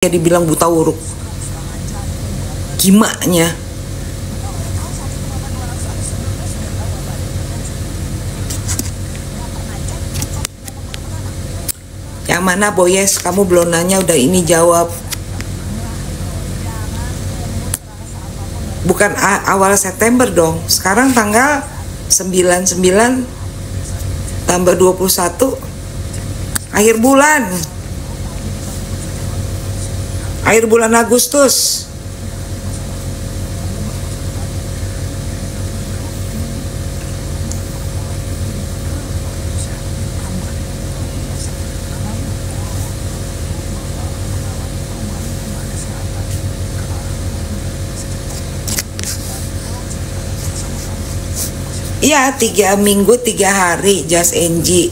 Ya dibilang buta huruf, gimanya. Yang mana Boyes, kamu belum nanya udah ini jawab. Bukan awal September dong. Sekarang tanggal 99 tambah 21 akhir bulan Agustus. Iya, 3 minggu 3 hari Just NG.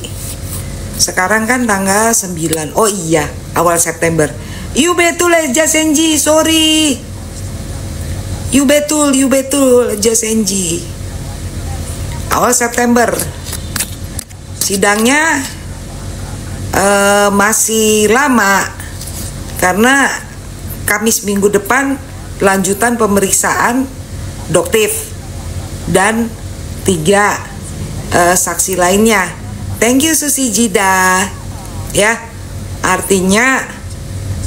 Sekarang kan tanggal 9. Oh iya, awal September. You betul Just NG, sorry. You betul Just NG. Awal September. Sidangnya masih lama karena Kamis minggu depan lanjutan pemeriksaan doktif dan 3 saksi lainnya. Thank you Susi Jida. Ya, artinya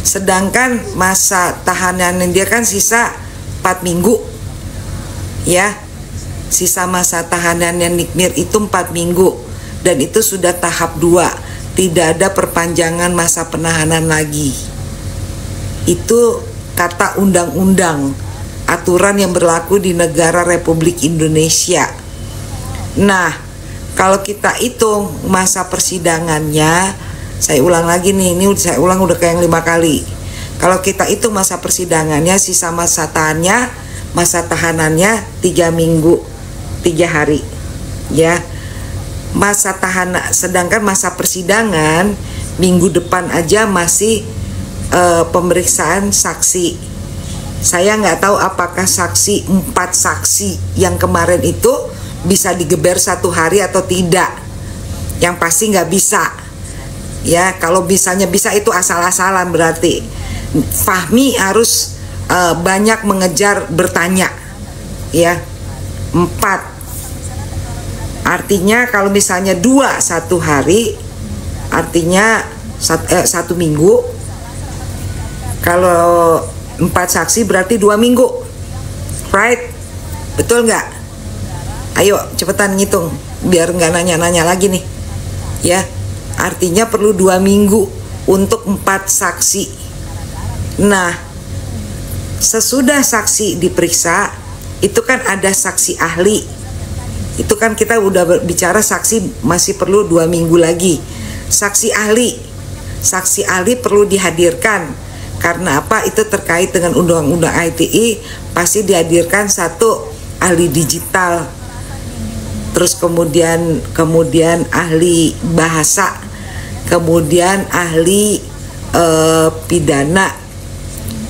sedangkan masa tahanan dia kan sisa 4 minggu. Ya, sisa masa tahanannya Nikmir itu 4 minggu. Dan itu sudah tahap 2. Tidak ada perpanjangan masa penahanan lagi. Itu kata undang-undang, aturan yang berlaku di negara Republik Indonesia. Nah, kalau kita hitung masa persidangannya, saya ulang lagi nih, ini saya ulang udah kayak yang 5 kali. Kalau kita hitung masa persidangannya, sisa masa tahanannya 3 minggu 3 hari, ya. Masa tahanan, sedangkan masa persidangan minggu depan aja masih pemeriksaan saksi. Saya nggak tahu apakah 4 saksi yang kemarin itu bisa digeber 1 hari atau tidak. Yang pasti nggak bisa. Ya, kalau bisanya bisa itu asal-asalan berarti. Fahmi harus banyak mengejar bertanya. Ya, 4. Artinya kalau misalnya 2 1 hari, artinya 1 minggu. Kalau 4 saksi berarti 2 minggu. Right? Betul nggak? Ayo cepetan ngitung biar nggak nanya-nanya lagi nih. Ya, artinya perlu 2 minggu untuk 4 saksi. Nah, sesudah saksi diperiksa, itu kan ada saksi ahli. Itu kan kita udah bicara saksi masih perlu 2 minggu lagi. Saksi ahli perlu dihadirkan. Karena apa? Itu terkait dengan undang-undang ITE, pasti dihadirkan 1 ahli digital. Terus kemudian ahli bahasa, kemudian ahli pidana,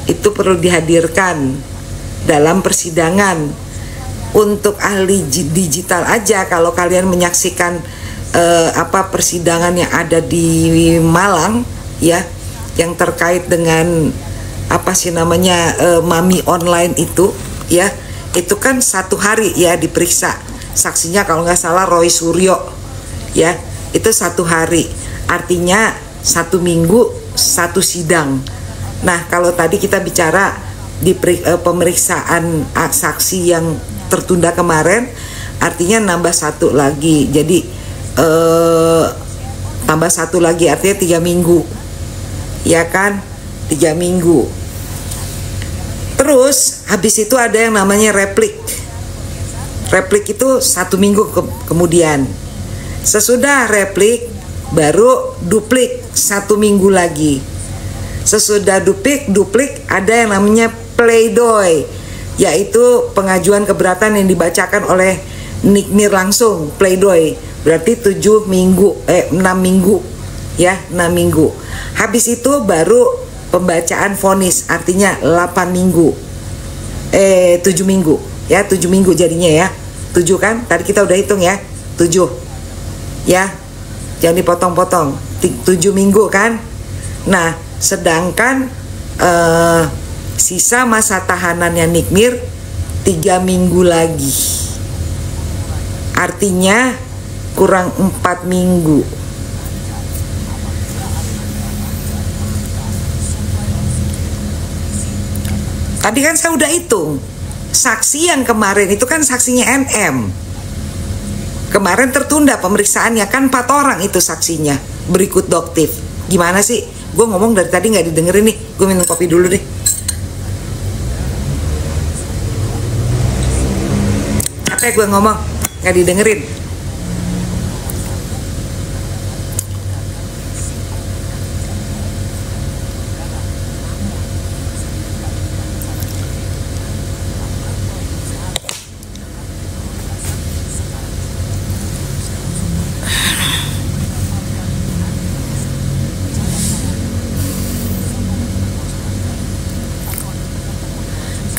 itu perlu dihadirkan dalam persidangan. Untuk ahli digital aja, kalau kalian menyaksikan persidangan yang ada di Malang, ya, yang terkait dengan mami online itu, ya, itu kan 1 hari ya diperiksa. Saksinya kalau nggak salah Roy Suryo, ya, itu 1 hari. Artinya 1 minggu 1 sidang. Nah, kalau tadi kita bicara di pemeriksaan saksi yang tertunda kemarin, artinya nambah 1 lagi. Jadi tambah 1 lagi artinya 3 minggu, ya kan, 3 minggu. Terus habis itu ada yang namanya replik. Replik itu 1 minggu kemudian. Sesudah replik baru duplik 1 minggu lagi. Sesudah duplik ada yang namanya pleidoy, yaitu pengajuan keberatan yang dibacakan oleh Nikmir langsung. Pleidoy berarti 6 minggu, ya, 6 minggu. Habis itu baru pembacaan vonis, artinya 8 minggu. 7 minggu, ya, 7 minggu jadinya, ya. 7 kan? Tadi kita udah hitung, ya. 7. Ya. Jangan dipotong-potong. 7 minggu kan? Nah, sedangkan sisa masa tahanannya Nikmir 3 minggu lagi. Artinya kurang 4 minggu. Tadi kan saya udah hitung. Saksi yang kemarin itu kan saksinya NM. Kemarin tertunda pemeriksaannya, kan 4 orang itu saksinya. Berikut Doktif. Gimana sih? Gue ngomong dari tadi nggak didengerin nih. Gue minum kopi dulu deh. Apa gue ngomong? Nggak didengerin.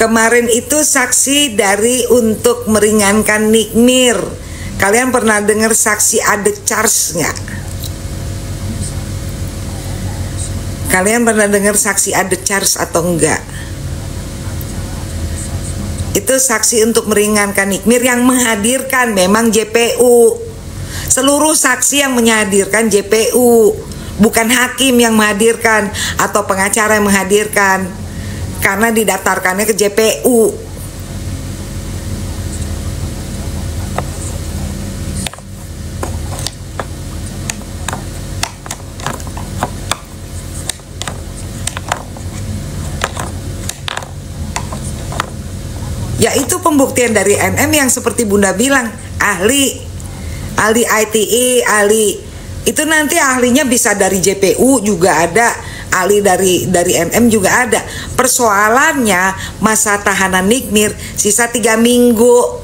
Kemarin itu saksi dari untuk meringankan Nikmir. Kalian pernah dengar saksi ada charge nggak? Kalian pernah dengar saksi ada charge atau enggak? Itu saksi untuk meringankan Nikmir yang menghadirkan memang JPU. Seluruh saksi yang menghadirkan JPU, bukan hakim yang menghadirkan atau pengacara yang menghadirkan. Karena didaftarkannya ke JPU. Yaitu pembuktian dari NM yang seperti Bunda bilang, ahli ITE, ahli itu nanti ahlinya bisa dari JPU juga ada, ahli dari NM juga ada. Persoalannya masa tahanan Nikmir sisa 3 minggu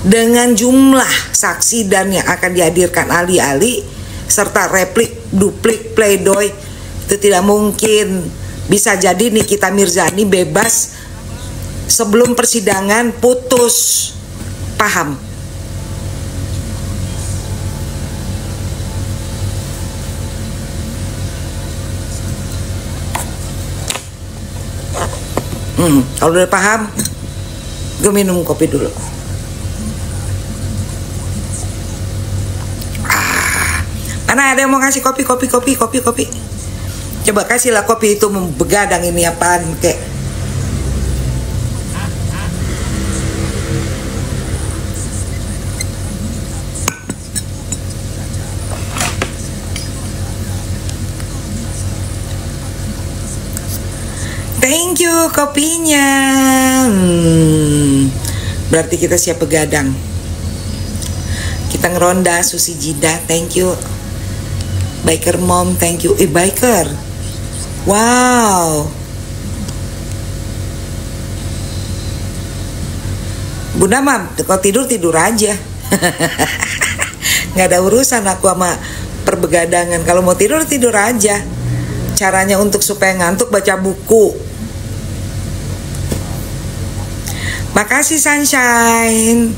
dengan jumlah saksi dan yang akan dihadirkan ahli-ahli serta replik, duplik, pledoi itu tidak mungkin. Bisa jadi Nikita Mirzani bebas sebelum persidangan putus. Paham? Kalau udah paham, gue minum kopi dulu. Mana ada yang mau ngasih kopi? Coba kasihlah kopi itu, begadang ini apaan kek. Thank you kopinya. Berarti kita siap begadang. Kita ngeronda. Susi Jida, thank you. Biker Mom, thank you. Biker, wow. Bunda Mam, kalau tidur aja. Nggak ada urusan aku sama perbegadangan. Kalau mau tidur aja. Caranya untuk supaya ngantuk baca buku. Makasih Sunshine.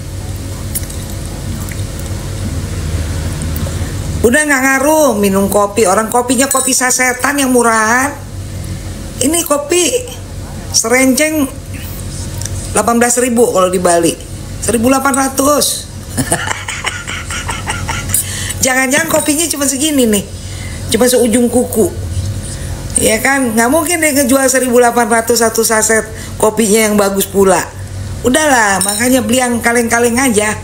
Udah nggak ngaruh minum kopi. Orang kopinya kopi sasetan yang murahan. Ini kopi serenceng 18.000 kalau di Bali. 1.800. Jangan-jangan kopinya cuma segini nih. Cuma seujung kuku. Ya kan, nggak mungkin dia ngejual 1.800 satu saset kopinya yang bagus pula. Udahlah, makanya beli yang kaleng-kaleng aja.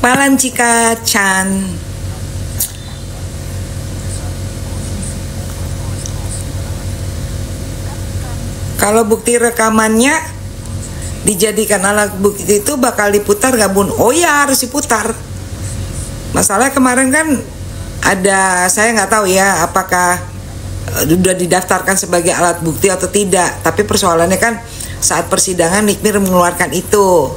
Malam Cika Chan. Kalau bukti rekamannya dijadikan alat bukti itu bakal diputar gak Bun? Oh ya, harus diputar. Masalahnya kemarin kan ada, saya nggak tahu ya apakah sudah didaftarkan sebagai alat bukti atau tidak. Tapi persoalannya kan saat persidangan Nikmir mengeluarkan itu,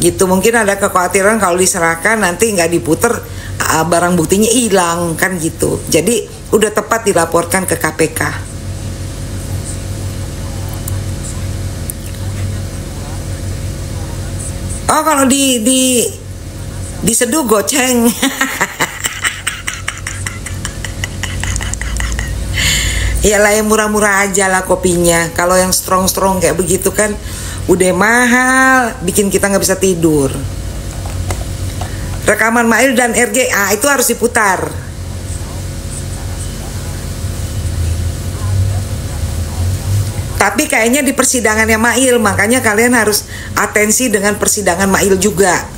gitu. Mungkin ada kekhawatiran kalau diserahkan nanti nggak diputer, barang buktinya hilang kan gitu. Jadi udah tepat dilaporkan ke KPK. Oh, kalau di diseduh goceng. Iyalah yang murah-murah aja lah kopinya. Kalau yang strong-strong kayak begitu kan udah mahal, bikin kita nggak bisa tidur. Rekaman Mail dan RGA itu harus diputar. Tapi kayaknya di persidangannya Mail, makanya kalian harus atensi dengan persidangan Mail juga.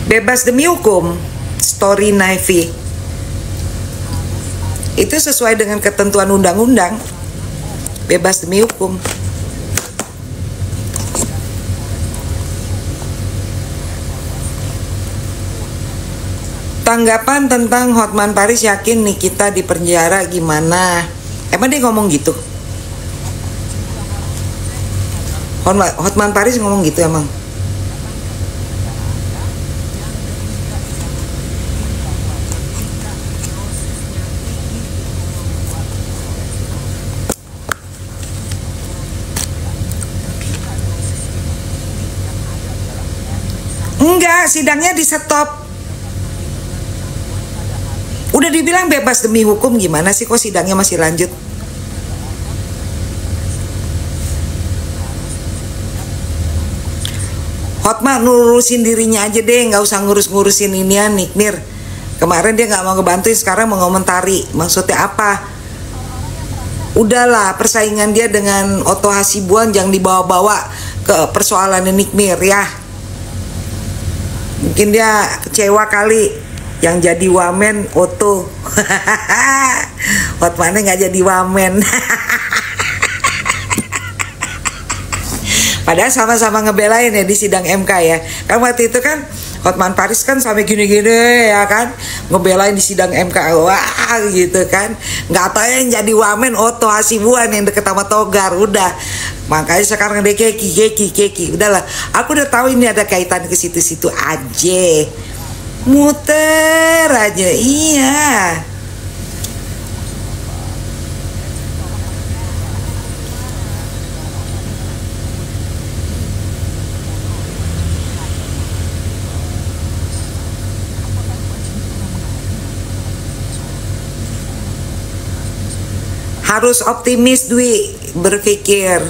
Bebas demi hukum, story Navy itu sesuai dengan ketentuan undang-undang. Bebas demi hukum. Tanggapan tentang Hotman Paris yakin Nikita di penjara gimana? Emang dia ngomong gitu? Hotman Paris ngomong gitu emang? Enggak, sidangnya di stop. Udah dibilang bebas demi hukum, gimana sih kok sidangnya masih lanjut? Hotman ngurusin dirinya aja deh, nggak usah ngurus-ngurusin inian Nikmir. Kemarin dia nggak mau ngebantuin, sekarang mau ngomentari. Maksudnya apa? Udahlah, persaingan dia dengan Otto Hasibuan jangan dibawa-bawa ke persoalan Nikmir ya. Mungkin dia kecewa kali yang jadi wamen Otto. Hotmannya nggak jadi wamen. Padahal sama-sama ngebelain ya di sidang MK ya. Kan waktu itu kan Hotman Paris kan sampai gini-gini ya kan, ngebelain di sidang MK. Wah gitu kan. Nggak tahu yang jadi wamen Otto Hasibuan yang deket sama Togar. Udah, makanya sekarang dia keki. Udahlah, aku udah tahu ini ada kaitan ke situ-situ aja. Muter aja, iya. Harus optimis Dwi, berpikir.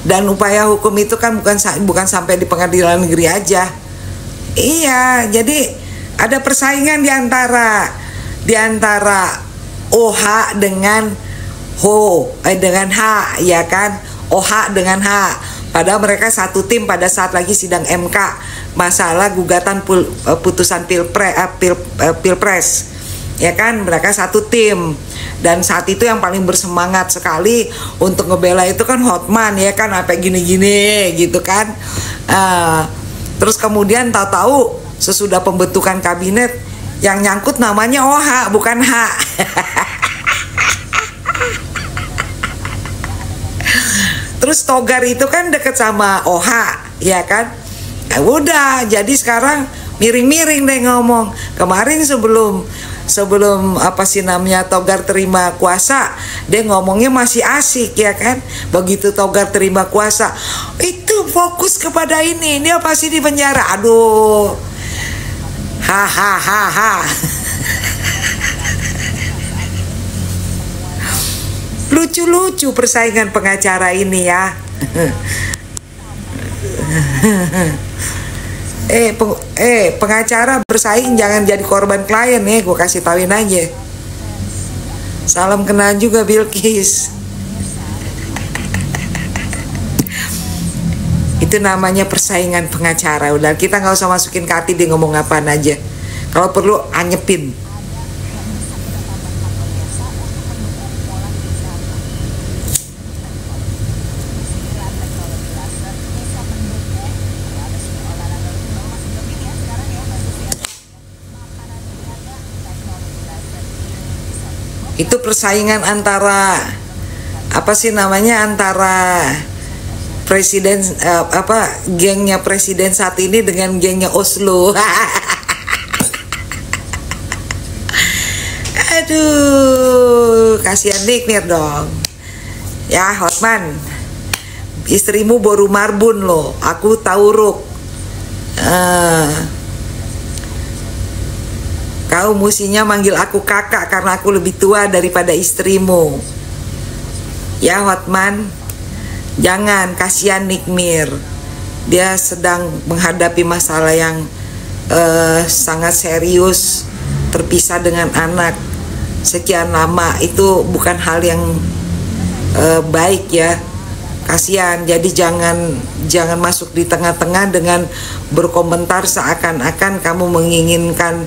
Dan upaya hukum itu kan bukan sampai di pengadilan negeri aja. Iya, jadi ada persaingan di antara OH dengan dengan H, ya kan? OH dengan H. Padahal mereka satu tim pada saat lagi sidang MK masalah gugatan putusan pilpres. Ya kan, mereka satu tim. Dan saat itu yang paling bersemangat sekali untuk ngebela itu kan Hotman ya kan, sampai gini-gini gitu kan. Terus kemudian tahu-tahu sesudah pembentukan kabinet yang nyangkut namanya OH bukan H. Terus Togar itu kan deket sama OH ya kan. Udah, jadi sekarang miring-miring deh ngomong. Kemarin sebelum apa sih namanya Togar terima kuasa, dia ngomongnya masih asik ya kan. Begitu Togar terima kuasa, itu fokus kepada ini, dia pasti di penjara. Aduh, hahaha. Lucu-lucu persaingan pengacara ini ya. Pengacara bersaing jangan jadi korban klien nih, gue kasih tauin aja. Salam kenal juga Bilkis. Itu namanya persaingan pengacara. Udah, kita nggak usah masukin ke hati dia ngomong apaan aja. Kalau perlu anyepin. Itu persaingan antara apa sih namanya, antara presiden gengnya presiden saat ini dengan gengnya Oslo. Aduh, kasihan Nikmir dong. Ya Hotman, istrimu baru marbun loh, aku tahu Ruk. Kau musinya manggil aku kakak karena aku lebih tua daripada istrimu. Ya Hotman, jangan, kasihan Nikmir. Dia sedang menghadapi masalah yang sangat serius, terpisah dengan anak sekian lama. Itu bukan hal yang baik ya. Kasihan, jadi jangan masuk di tengah-tengah dengan berkomentar seakan-akan kamu menginginkan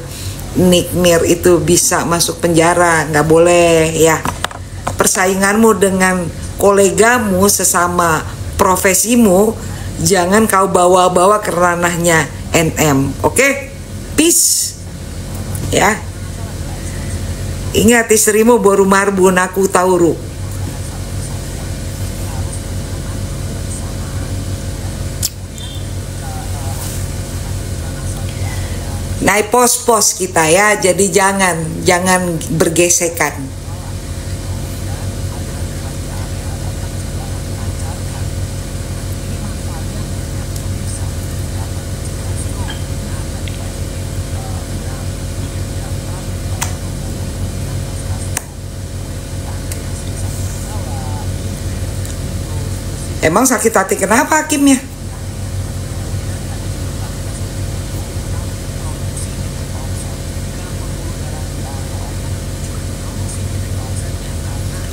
Nikmir itu bisa masuk penjara. Nggak boleh ya. Persainganmu dengan kolegamu sesama profesimu jangan kau bawa-bawa ke ranahnya NM. Oke? Peace ya. Ingat, istrimu baru marbun, aku tahu Ruk. Naik pos-pos kita ya, jadi jangan bergesekan. Emang sakit hati kenapa hakimnya?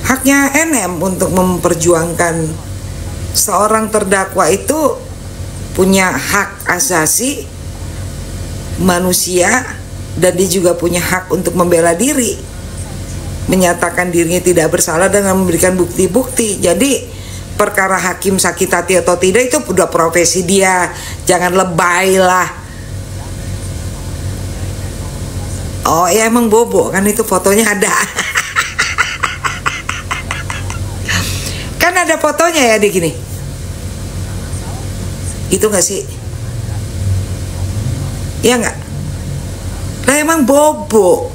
Haknya NM untuk memperjuangkan seorang terdakwa itu punya hak asasi manusia, dan dia juga punya hak untuk membela diri, menyatakan dirinya tidak bersalah dengan memberikan bukti-bukti. Jadi perkara hakim sakit hati atau tidak itu udah profesi dia, jangan lebay lah. Oh ya emang bobo kan, itu fotonya ada. Kan ada fotonya ya di gini. Gitu gak sih? Ya gak? Lah emang bobo.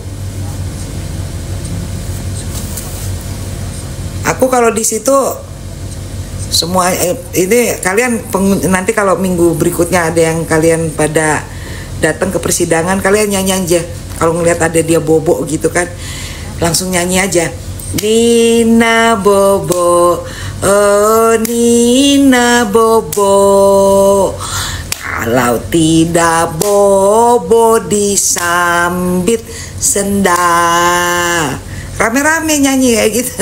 Aku kalau di situ semua ini kalian nanti kalau minggu berikutnya ada yang kalian pada datang ke persidangan, kalian nyanyi aja. Kalau ngelihat ada dia bobo gitu kan, langsung nyanyi aja. Nina Bobo, oh Nina Bobo, kalau tidak Bobo disambit sendal. Rame-rame nyanyi kayak gitu.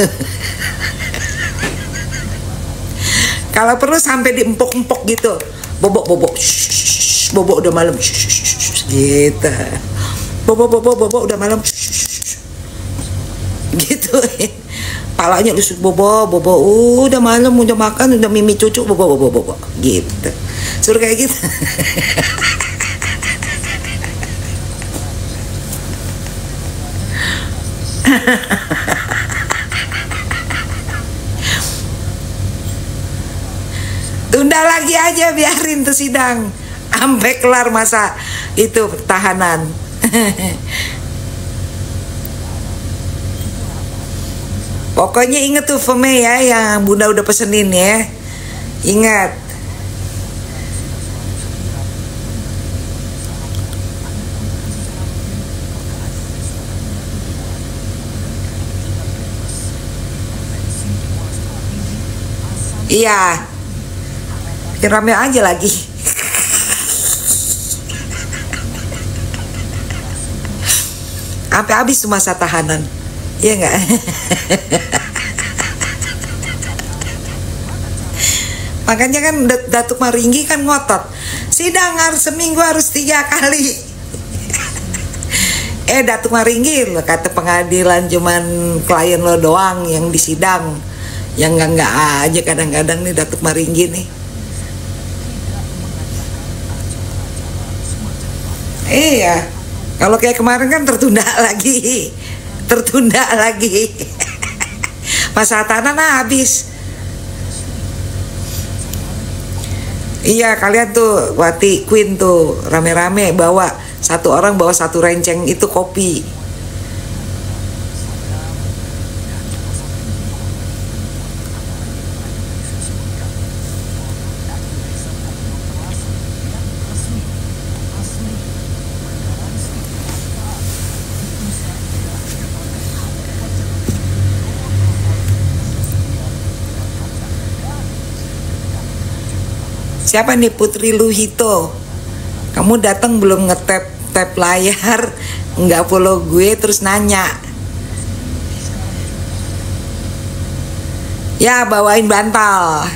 Kalau perlu sampai diempuk-empuk gitu. Bobo, bobo, shh, bobo udah malam, shh, gitu. Bobo, bobo, bobo udah malam, shh, gitu. Palanya lusuk, bobo, bobo, udah malam, udah makan, udah mimi cucu, bobo, bobo, bobo, gitu. Suruh kayak gitu. Tunda lagi aja, biarin tuh sidang sampai kelar masa itu tahanan. Pokoknya inget tuh Feme ya, yang Bunda udah pesenin ya. Ingat. Iya. Bikin rame aja lagi. Sampai habis tuh masa tahanan. Iya enggak? Makanya kan Datuk Maringgi kan ngotot, sidang harus seminggu harus 3 kali. Datuk Maringgi lo kata pengadilan cuman klien lo doang yang disidang, yang enggak aja kadang-kadang nih Datuk Maringgi nih. Iya, kalau kayak kemarin kan tertunda lagi. Masa tahanan habis. Iya, kalian tuh Wati Queen tuh rame-rame bawa, satu orang bawa 1 renceng itu kopi. Siapa nih? Putri Luhito. Kamu datang belum ngetap layar, nggak follow gue terus nanya. Ya, bawain bantal.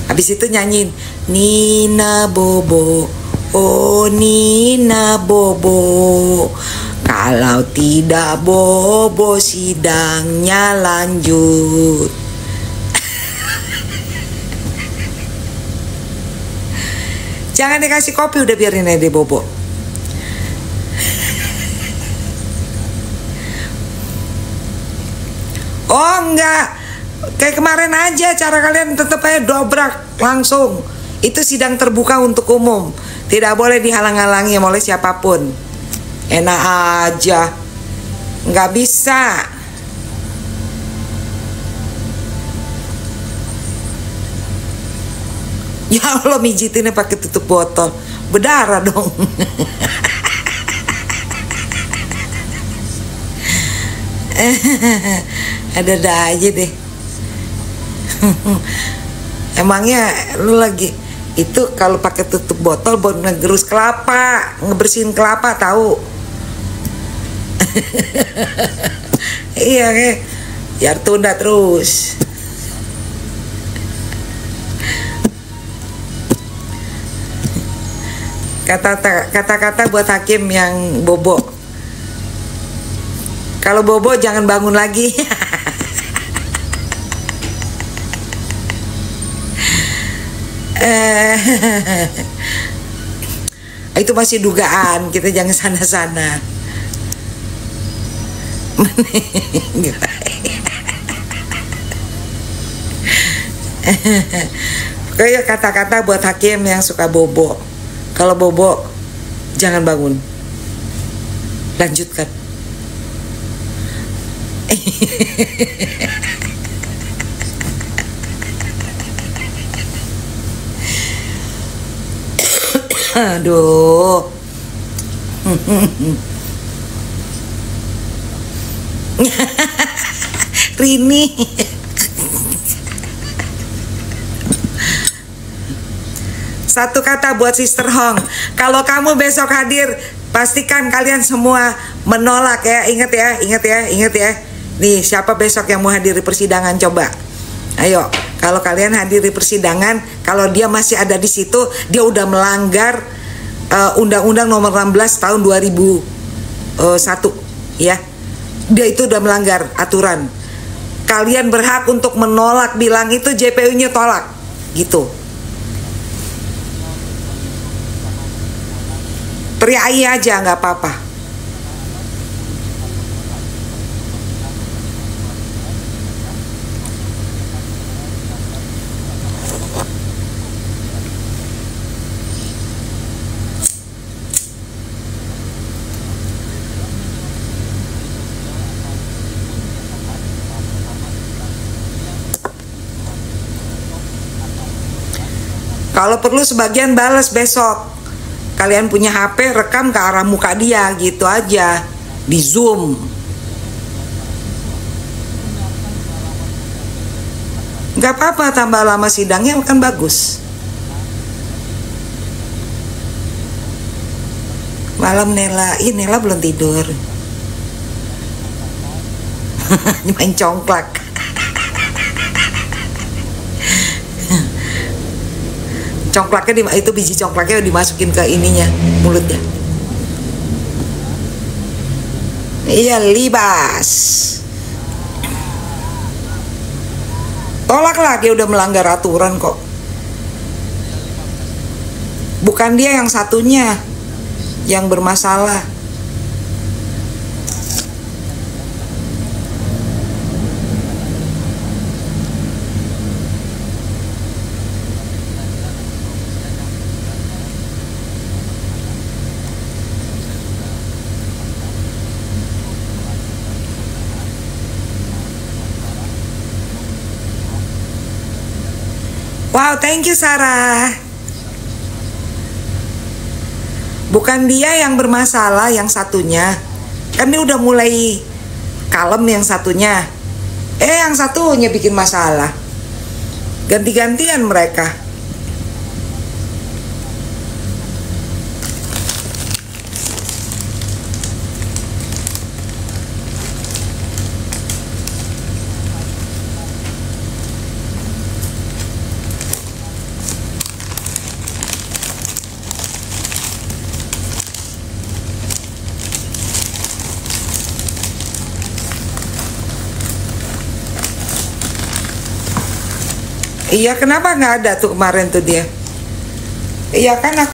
Habis itu nyanyiin Nina Bobo, oh Nina Bobo. Kalau tidak bobo sidangnya lanjut. Jangan dikasih kopi, udah biarin aja dia bobo. Oh enggak, kayak kemarin aja, cara kalian tetap aja dobrak langsung. Itu sidang terbuka untuk umum, tidak boleh dihalang-halangi oleh siapapun. Enak aja, nggak bisa. Ya Allah, mijitinnya pakai tutup botol, berdarah dong. Ada aja deh. Emangnya lu lagi itu kalau pakai tutup botol buat ngegerus kelapa, ngebersihin kelapa tahu? Iya kayak biar tunda terus. Kata-kata buat hakim yang bobo. Kalau bobo jangan bangun lagi. Itu masih dugaan, kita jangan sana-sana. Kayak kata-kata buat hakim yang suka bobo. Kalau bobo jangan bangun, lanjutkan. Aduh. Rini. Satu kata buat Sister Hong. Kalau kamu besok hadir, pastikan kalian semua menolak ya. Ingat ya, ingat ya, ingat ya. Nih, siapa besok yang mau hadir di persidangan, coba. Ayo, kalau kalian hadir di persidangan, kalau dia masih ada di situ, dia udah melanggar Undang-Undang Nomor 16 tahun 2001 ya. Dia itu udah melanggar aturan. Kalian berhak untuk menolak, bilang itu JPU-nya tolak gitu. Teriak iya aja, nggak apa-apa. Kalau perlu sebagian balas besok. Kalian punya HP, rekam ke arah muka dia gitu aja, di zoom. Gak apa-apa, tambah lama sidangnya kan bagus. Malam Nela, Nela belum tidur. Main congklak. Congklaknya itu biji congklaknya dimasukin ke ininya, mulutnya. Iya, libas. Tolaklah, dia udah melanggar aturan kok. Bukan dia yang satunya yang bermasalah. Wow, thank you Sarah. Bukan dia yang bermasalah, yang satunya. Kan dia udah mulai kalem yang satunya. Yang satunya bikin masalah. Ganti-gantian mereka. Iya, kenapa nggak ada tuh kemarin tuh dia? Iya kan aku